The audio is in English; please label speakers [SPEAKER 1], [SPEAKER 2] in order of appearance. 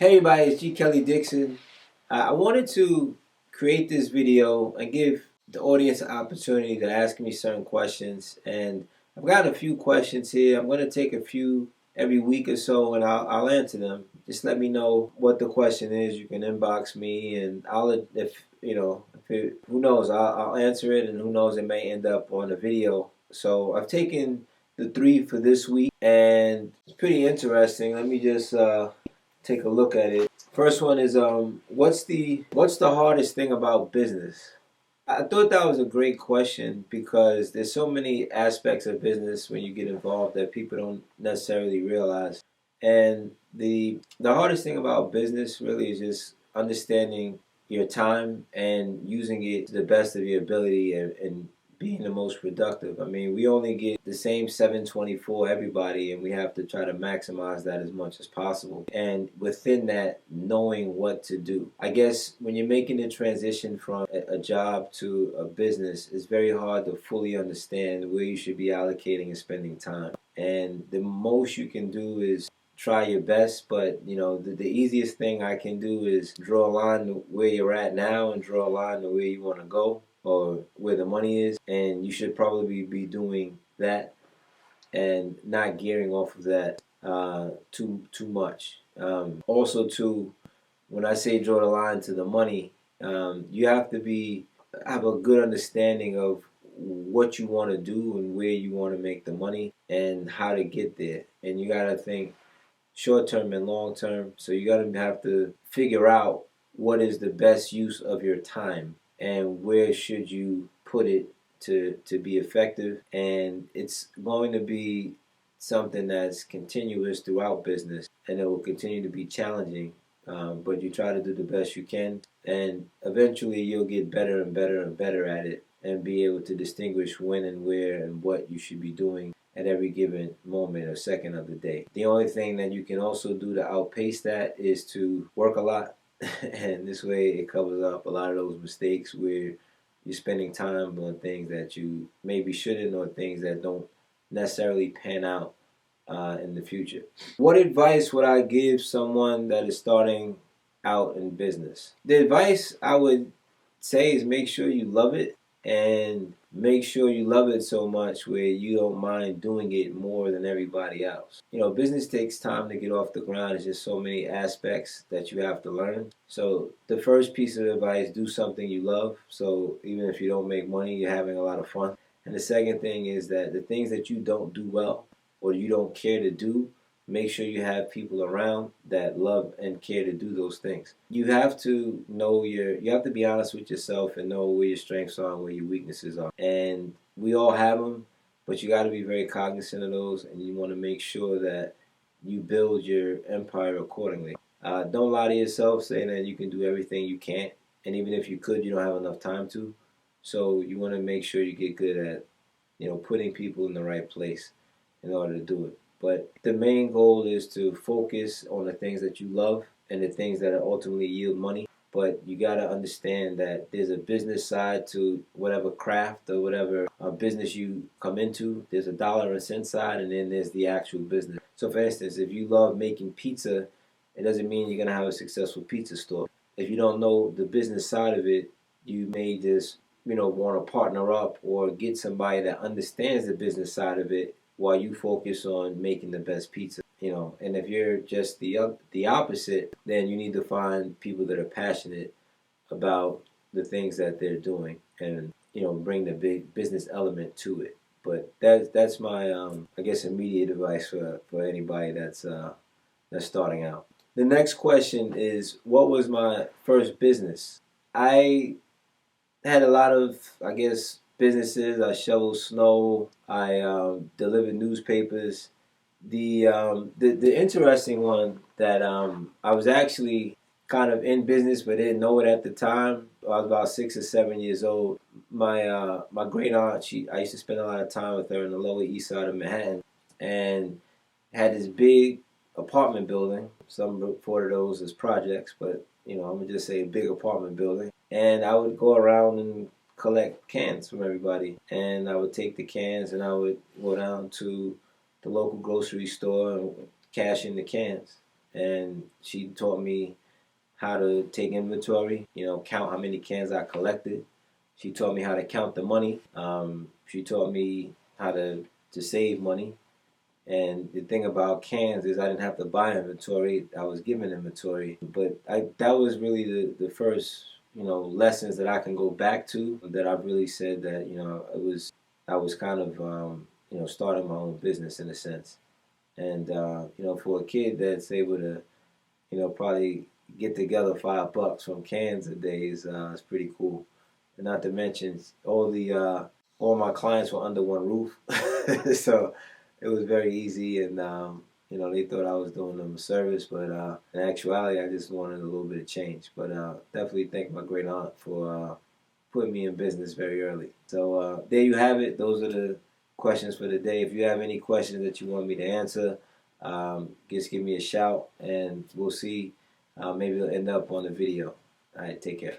[SPEAKER 1] Hey everybody, it's G. Kelly Dixon. I wanted to create this video and give the audience an opportunity to ask me certain questions. And I've got a few questions here. I'm going to take a few every week or so and I'll answer them. Just let me know what the question is. You can inbox me and who knows, I'll answer it, and who knows, it may end up on a video. So I've taken the three for this week and it's pretty interesting. Let me just take a look at it. First one is what's the hardest thing about business? I thought that was a great question because there's so many aspects of business when you get involved that people don't necessarily realize. And the hardest thing about business really is just understanding your time and using it to the best of your ability and being the most productive. I mean, we only get the same 724 everybody, and we have to try to maximize that as much as possible. And within that, knowing what to do. I guess when you're making the transition from a job to a business, it's very hard to fully understand where you should be allocating and spending time. And the most you can do is try your best, but the easiest thing I can do is draw a line to where you're at now and draw a line to where you want to go or where the money is, and you should probably be doing that and not gearing off of that too much. Also, too, when I say draw the line to the money, you have to have a good understanding of what you want to do and where you want to make the money and how to get there. And you got to think short term and long term. So you got to have to figure out what is the best use of your time and where should you put it to be effective. And it's going to be something that's continuous throughout business, and it will continue to be challenging. But you try to do the best you can, and eventually you'll get better and better and better at it and be able to distinguish when and where and what you should be doing at every given moment or second of the day. The only thing that you can also do to outpace that is to work a lot. And this way it covers up a lot of those mistakes where you're spending time on things that you maybe shouldn't, or things that don't necessarily pan out in the future. What advice would I give someone that is starting out in business? The advice I would say is make sure you love it, and make sure you love it so much where you don't mind doing it more than everybody else. Business takes time to get off the ground. There's just so many aspects that you have to learn. So the first piece of advice, do something you love. So even if you don't make money, you're having a lot of fun. And the second thing is that the things that you don't do well or you don't care to do, make sure you have people around that love and care to do those things. You have to be honest with yourself and know where your strengths are and where your weaknesses are. And we all have them, but you got to be very cognizant of those, and you want to make sure that you build your empire accordingly. Don't lie to yourself saying that you can do everything you can't, and even if you could, you don't have enough time to. So you want to make sure you get good at, putting people in the right place in order to do it. But the main goal is to focus on the things that you love and the things that ultimately yield money. But you got to understand that there's a business side to whatever craft or whatever business you come into. There's a dollar and cent side, and then there's the actual business. So for instance, if you love making pizza, it doesn't mean you're going to have a successful pizza store. If you don't know the business side of it, you may just want to partner up or get somebody that understands the business side of it while you focus on making the best pizza. And if you're just the opposite, then you need to find people that are passionate about the things that they're doing, and bring the big business element to it. But that's my I guess immediate advice for anybody that's starting out. The next question is, what was my first business? I had a lot of, I guess, businesses. I shoveled snow. I delivered newspapers. The interesting one that I was actually kind of in business but didn't know it at the time. I was about 6 or 7 years old. My great aunt, I used to spend a lot of time with her in the Lower East Side of Manhattan, and had this big apartment building. Some refer to those as projects, but I'm gonna just say a big apartment building. And I would go around and collect cans from everybody, and I would take the cans and I would go down to the local grocery store and cash in the cans. and she taught me how to take inventory, count how many cans I collected. She taught me how to count the money. She taught me how to save money. And the thing about cans is I didn't have to buy inventory. I was given inventory. But that was really the first, lessons that I can go back to, that I really said that, I was kind of, starting my own business in a sense. And, for a kid that's able to, probably get together $5 from cans a day is pretty cool. And not to mention all my clients were under one roof, so it was very easy. And they thought I was doing them a service, but in actuality, I just wanted a little bit of change. But definitely thank my great aunt for putting me in business very early. So there you have it. Those are the questions for the day. If you have any questions that you want me to answer, just give me a shout, and we'll see. Maybe it'll end up on the video. All right, take care.